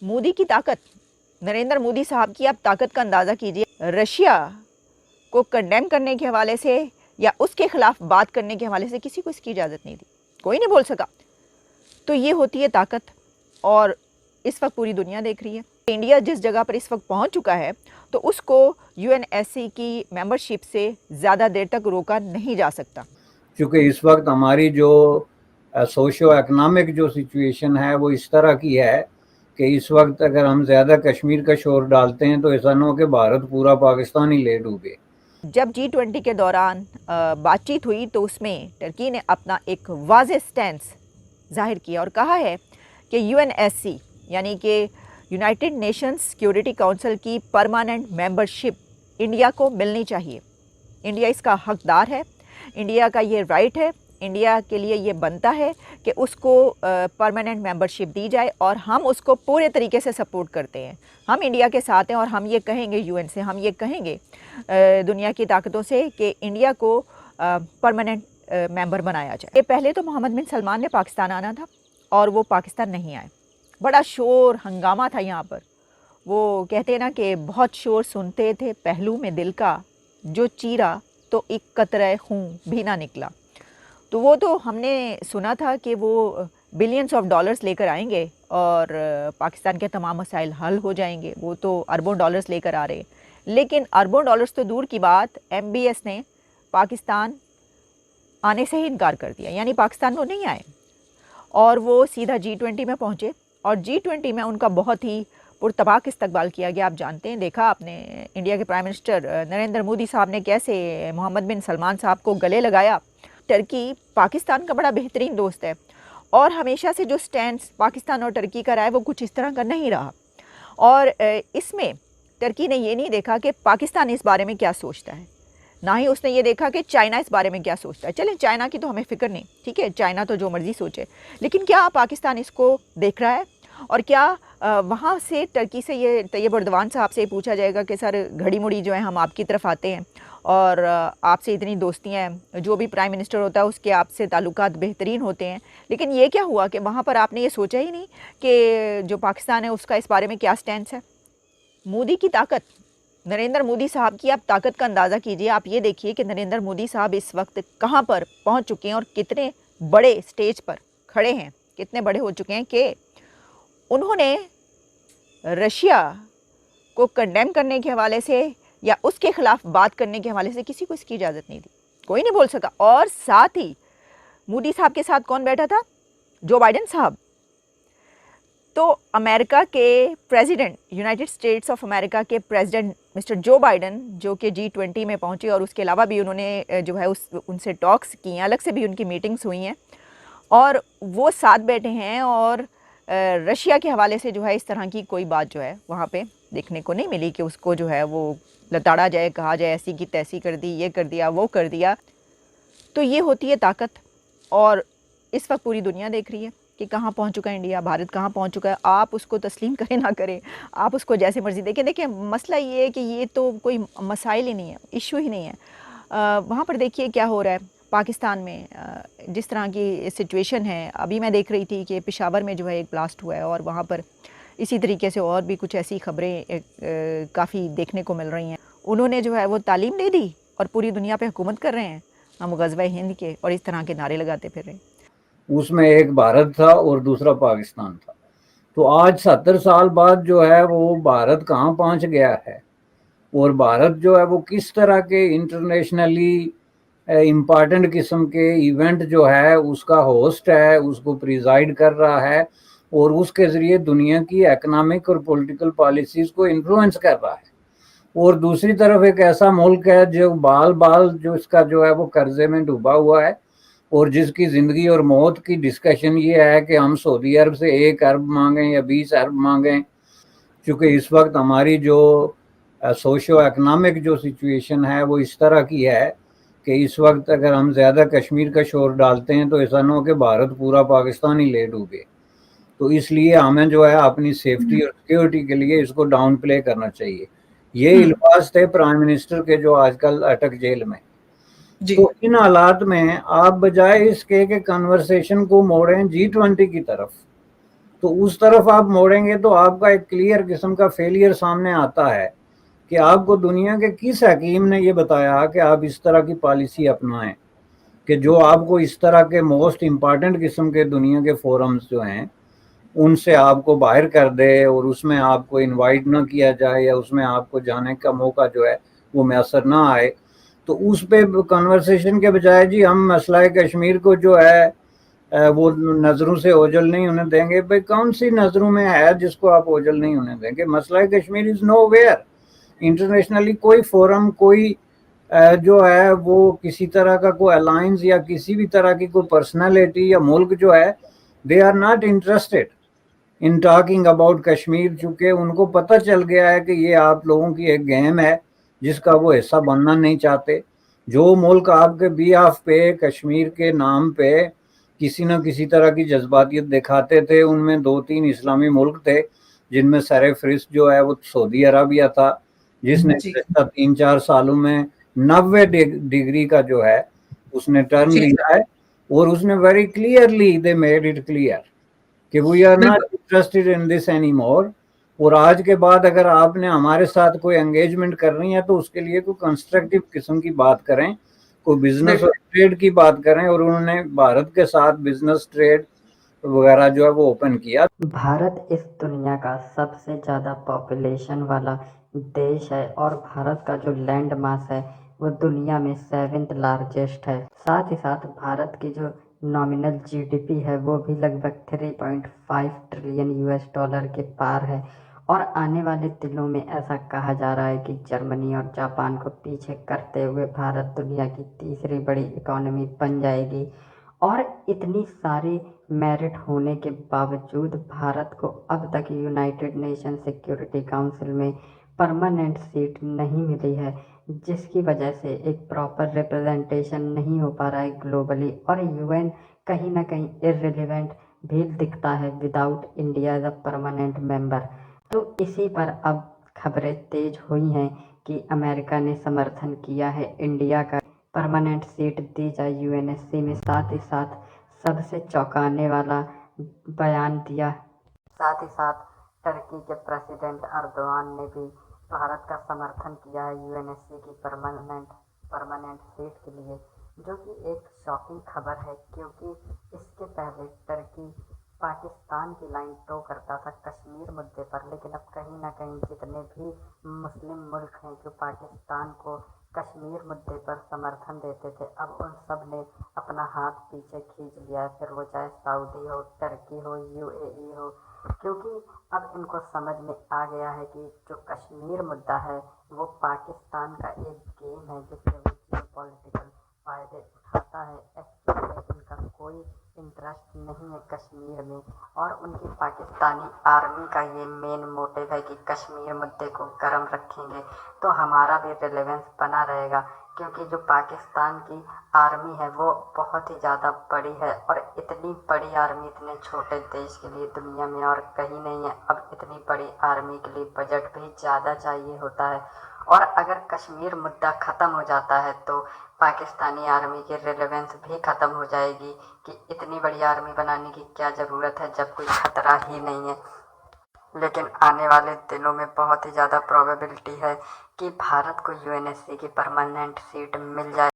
मोदी की ताकत, नरेंद्र मोदी साहब की आप ताकत का अंदाज़ा कीजिए। रशिया को कंडेम करने के हवाले से या उसके खिलाफ बात करने के हवाले से किसी को इसकी इजाज़त नहीं दी, कोई नहीं बोल सका। तो ये होती है ताकत, और इस वक्त पूरी दुनिया देख रही है। इंडिया जिस जगह पर इस वक्त पहुंच चुका है, तो उसको यूएनएससी की मेंबरशिप से ज़्यादा देर तक रोका नहीं जा सकता, क्योंकि इस वक्त हमारी जो सोशो इकनॉमिक जो सिचुएशन है वो इस तरह की है कि इस वक्त अगर हम ज़्यादा कश्मीर का शोर डालते हैं तो ऐसा न हो कि भारत पूरा पाकिस्तान ही ले डूबे। जब G20 के दौरान बातचीत हुई तो उसमें टर्की ने अपना एक वाज़ेह स्टैंस जाहिर किया और कहा है कि यूएनएससी यानी कि यूनाइटेड नेशंस सिक्योरिटी काउंसिल की परमानेंट मेंबरशिप इंडिया को मिलनी चाहिए। इंडिया इसका हकदार है, इंडिया का ये राइट है, इंडिया के लिए ये बनता है कि उसको परमानेंट मेंबरशिप दी जाए, और हम उसको पूरे तरीके से सपोर्ट करते हैं। हम इंडिया के साथ हैं और हम ये कहेंगे यूएन से, हम ये कहेंगे दुनिया की ताकतों से कि इंडिया को परमानेंट मेंबर बनाया जाए। ये पहले तो मोहम्मद बिन सलमान ने पाकिस्तान आना था और वो पाकिस्तान नहीं आए। बड़ा शोर हंगामा था यहाँ पर। वो कहते हैं ना कि बहुत शोर सुनते थे पहलू में दिल का, जो चीरा तो एक कतरा खून भी ना निकला। तो वो तो हमने सुना था कि वो बिलियंस ऑफ डॉलर्स लेकर आएंगे और पाकिस्तान के तमाम मसाइल हल हो जाएंगे। वो तो अरबों डॉलर्स लेकर आ रहे हैं, लेकिन अरबों डॉलर्स तो दूर की बात, एमबीएस ने पाकिस्तान आने से ही इनकार कर दिया, यानी पाकिस्तान वो नहीं आए और वो सीधा G20 में पहुँचे। और G20 में उनका बहुत ही पुरतबाक इस्तकबाल किया गया। आप जानते हैं, देखा आपने इंडिया के प्राइम मिनिस्टर नरेंद्र मोदी साहब ने कैसे मोहम्मद बिन सलमान साहब को गले लगाया। टर्की पाकिस्तान का बड़ा बेहतरीन दोस्त है और हमेशा से जो स्टैंड पाकिस्तान और टर्की का रहा है वो कुछ इस तरह का नहीं रहा। और इसमें टर्की ने ये नहीं देखा कि पाकिस्तान इस बारे में क्या सोचता है, ना ही उसने ये देखा कि चाइना इस बारे में क्या सोचता है। चलें, चाइना की तो हमें फ़िक्र नहीं, ठीक है, चाइना तो जो मर्ज़ी सोचे, लेकिन क्या पाकिस्तान इसको देख रहा है? और क्या वहाँ से टर्की से ये तैयब एर्दोगान साहब से पूछा जाएगा कि सर घड़ी मुड़ी जो है हम आपकी तरफ आते हैं और आपसे इतनी दोस्तियाँ हैं, जो भी प्राइम मिनिस्टर होता है उसके आपसे ताल्लुकात बेहतरीन होते हैं, लेकिन ये क्या हुआ कि वहाँ पर आपने ये सोचा ही नहीं कि जो पाकिस्तान है उसका इस बारे में क्या स्टैंस है। मोदी की ताकत, नरेंद्र मोदी साहब की आप ताकत का अंदाज़ा कीजिए। आप ये देखिए कि नरेंद्र मोदी साहब इस वक्त कहाँ पर पहुँच चुके हैं और कितने बड़े स्टेज पर खड़े हैं, कितने बड़े हो चुके हैं कि उन्होंने रशिया को कंडेम करने के हवाले से या उसके खिलाफ बात करने के हवाले से किसी को इसकी इजाज़त नहीं दी, कोई नहीं बोल सका। और साथ ही मोदी साहब के साथ कौन बैठा था? जो बाइडेन साहब। तो अमेरिका के president, United states of America के प्रेसिडेंट मिस्टर जो बाइडेन, जो कि G20 में पहुंचे और उसके अलावा भी उन्होंने जो है उनसे टॉक्स की हैं, अलग से भी उनकी मीटिंग्स हुई हैं और वो साथ बैठे हैं। और रशिया के हवाले से जो है इस तरह की कोई बात जो है वहाँ पे देखने को नहीं मिली कि उसको जो है वो लताड़ा जाए, कहा जाए ऐसी की तैसी कर दी, ये कर दिया, वो कर दिया। तो ये होती है ताकत, और इस वक्त पूरी दुनिया देख रही है कि कहाँ पहुँच चुका है इंडिया, भारत कहाँ पहुँच चुका है। आप उसको तस्लीम करें ना करें, आप उसको जैसे मर्जी देखें। देखिए, मसला ये है कि ये तो कोई मसाइल ही नहीं है, इशू ही नहीं है। वहाँ पर देखिए क्या हो रहा है पाकिस्तान में, जिस तरह की सिचुएशन है। अभी मैं देख रही थी कि पेशावर में जो है एक ब्लास्ट हुआ है और वहाँ पर इसी तरीके से और भी कुछ ऐसी खबरें काफ़ी देखने को मिल रही हैं। उन्होंने जो है वो तालीम दे दी और पूरी दुनिया पे हुकूमत कर रहे हैं, हम ग़ज़वा हिंद के, और इस तरह के नारे लगाते फिर रहे हैं। उसमें एक भारत था और दूसरा पाकिस्तान था। तो आज 70 साल बाद जो है वो भारत कहाँ पहुँच गया है और भारत जो है वो किस तरह के इंटरनेशनली इम्पॉर्टेंट किस्म के इवेंट जो है उसका होस्ट है, उसको प्रिजाइड कर रहा है और उसके ज़रिए दुनिया की इकोनॉमिक और पॉलिटिकल पॉलिसीज़ को इन्फ्लुएंस कर रहा है। और दूसरी तरफ एक ऐसा मुल्क है जो बाल बाल जो इसका जो है वो कर्जे में डूबा हुआ है और जिसकी ज़िंदगी और मौत की डिस्कशन ये है कि हम सऊदी अरब से 1 अरब मांगें या 20 अरब मांगें। क्योंकि इस वक्त हमारी जो सोशो इकनॉमिक जो सिचुएशन है वो इस तरह की है कि इस वक्त अगर हम ज़्यादा कश्मीर का शोर डालते हैं तो ऐसा न हो कि भारत पूरा पाकिस्तान ही ले डूबे। तो इसलिए हमें जो है अपनी सेफ्टी और सिक्योरिटी के लिए इसको डाउन प्ले करना चाहिए। ये इल्फाज थे प्राइम मिनिस्टर के जो आजकल अटक जेल में। तो इन हालात में आप बजाय इसके कि कन्वर्सेशन को मोड़ें G20 की तरफ, تو اس طرف آپ موڑیں گے تو آپ کا ایک کلیئر قسم کا فیلئر سامنے آتا ہے کہ آپ کو دنیا کے کس حکیم نے یہ بتایا کہ آپ اس طرح کی پالیسی اپنائیں کہ جو آپ کو اس طرح کے موسٹ امپارٹنٹ قسم کے دنیا کے فورمز جو ہیں ان سے آپ کو باہر کر دے اور اس میں آپ کو انوائٹ نہ کیا جائے یا اس میں آپ کو جانے کا موقع جو ہے وہ میسر نہ آئے. تو اس پہ کنورسیشن کے بجائے جی ہم مسئلہ کشمیر کو جو ہے وہ نظروں سے اوجل نہیں ہونے دیں گے. بھائی کون سی نظروں میں ہے جس کو آپ اوجل نہیں ہونے دیں گے؟ مسئلہ کشمیر از نو ویئر انٹرنیشنلی. کوئی فورم کوئی جو ہے وہ کسی طرح کا کوئی الائنس یا کسی بھی طرح کی کوئی پرسنالٹی یا ملک جو ہے they are not interested in talking about Kashmir, چونکہ ان کو پتہ چل گیا ہے کہ یہ آپ لوگوں کی ایک گیم ہے جس کا وہ حصہ بننا نہیں چاہتے. جو ملک آپ کے بیہاف پہ کشمیر کے نام پہ کسی نہ کسی طرح کی جذباتیت دکھاتے تھے، ان میں 2-3 اسلامی ملک تھے جن میں سر فہرست جو ہے وہ سعودی عربیہ تھا جس نے جی گزشتہ 3-4 سالوں میں 90 ڈگری کا جو ہے اس نے ٹرن جی لیا ہے اور اس نے very clearly they made it clear کہ وی آر ناٹ بالکل interested in this any more. اور آج کے بعد اگر آپ نے ہمارے ساتھ کوئی انگیجمنٹ کرنی ہے تو اس کے لیے کوئی کنسٹرکٹیو قسم کی بات کریں، کوئی بزنس اور بالکل ٹریڈ کی بات کریں. اور انہوں نے بھارت کے ساتھ بزنس ٹریڈ وغیرہ جو ہے وہ اوپن کیا. بھارت اس دنیا کا سب سے زیادہ پاپولیشن والا دیش ہے اور بھارت کا جو لینڈ ماس ہے وہ دنیا میں 7th لارجسٹ ہے. ساتھ ہی ساتھ بھارت کی جو نامنل جی ڈی پی ہے وہ بھی لگ بھگ 3.5 ٹریلین US ڈالر کے پار ہے. اور آنے والے دنوں میں ایسا کہا جا رہا ہے کہ جرمنی اور جاپان کو پیچھے کرتے ہوئے بھارت دنیا کی تیسری بڑی اکانومی بن جائے گی. اور اتنی ساری میرٹ ہونے کے باوجود بھارت کو اب تک یونائٹڈ نیشن سیکیورٹی کاؤنسل میں پرماننٹ سیٹ نہیں ملی ہے، جس کی وجہ سے ایک پراپر ریپرزنٹیشن نہیں ہو پا رہا ہے گلوبلی. اور UN کہیں نہ کہیں ارریلیونٹ بھی دکھتا ہے without India as a permanent member. تو اسی پر اب خبریں تیز ہوئی ہیں کہ امریکہ نے سمرتھن کیا ہے انڈیا کا پرماننٹ سیٹ دی جائے UNSC میں. ساتھ ہی ساتھ سب سے چونکانے والا بیان دیا. ساتھ ہی ساتھ ترکی کے پریزیڈنٹ اردوان نے بھی بھارت کا سمرتھن کیا ہے UNSC کی پرماننٹ سیٹ کے لیے، جو کہ ایک شاکنگ خبر ہے کیونکہ اس کے پہلے ترکی پاکستان کی لائن ٹو کرتا تھا کشمیر مدعے پر. لیکن اب کہیں نہ کہیں جتنے بھی مسلم ملک ہیں جو پاکستان کو کشمیر مدعے پر سمرتھن دیتے تھے، اب ان سب نے اپنا ہاتھ پیچھے کھینچ لیا ہے، پھر وہ چاہے سعودی ہو، ترکی ہو، UAE ہو. کیونکہ اب ان کو سمجھ میں آ گیا ہے کہ جو کشمیر مدعا ہے وہ پاکستان کا ایک گیم ہے جس سے وہ جیو پولیٹیکل فائدے اٹھاتا ہے. ایکچولی میں ان کا کوئی انٹرسٹ نہیں ہے کشمیر میں، اور ان کی پاکستانی آرمی کا یہ مین موٹیو ہے کہ کشمیر مدعے کو گرم رکھیں گے تو ہمارا بھی ریلیونس بنا رہے گا. کیونکہ جو پاکستان کی آرمی ہے وہ بہت ہی زیادہ بڑی ہے، اور اتنی بڑی آرمی اتنے چھوٹے دیش کے لیے دنیا میں اور کہیں نہیں ہے. اب اتنی بڑی آرمی کے لیے بجٹ بھی زیادہ چاہیے ہوتا ہے، اور اگر کشمیر مدعا ختم ہو جاتا ہے تو پاکستانی آرمی کی ریلیونس بھی ختم ہو جائے گی کہ اتنی بڑی آرمی بنانے کی کیا ضرورت ہے جب کوئی خطرہ ہی نہیں ہے. لیکن آنے والے دنوں میں بہت ہی زیادہ پروبیبلٹی ہے کہ بھارت کو UNSC کی پرماننٹ سیٹ مل جائے.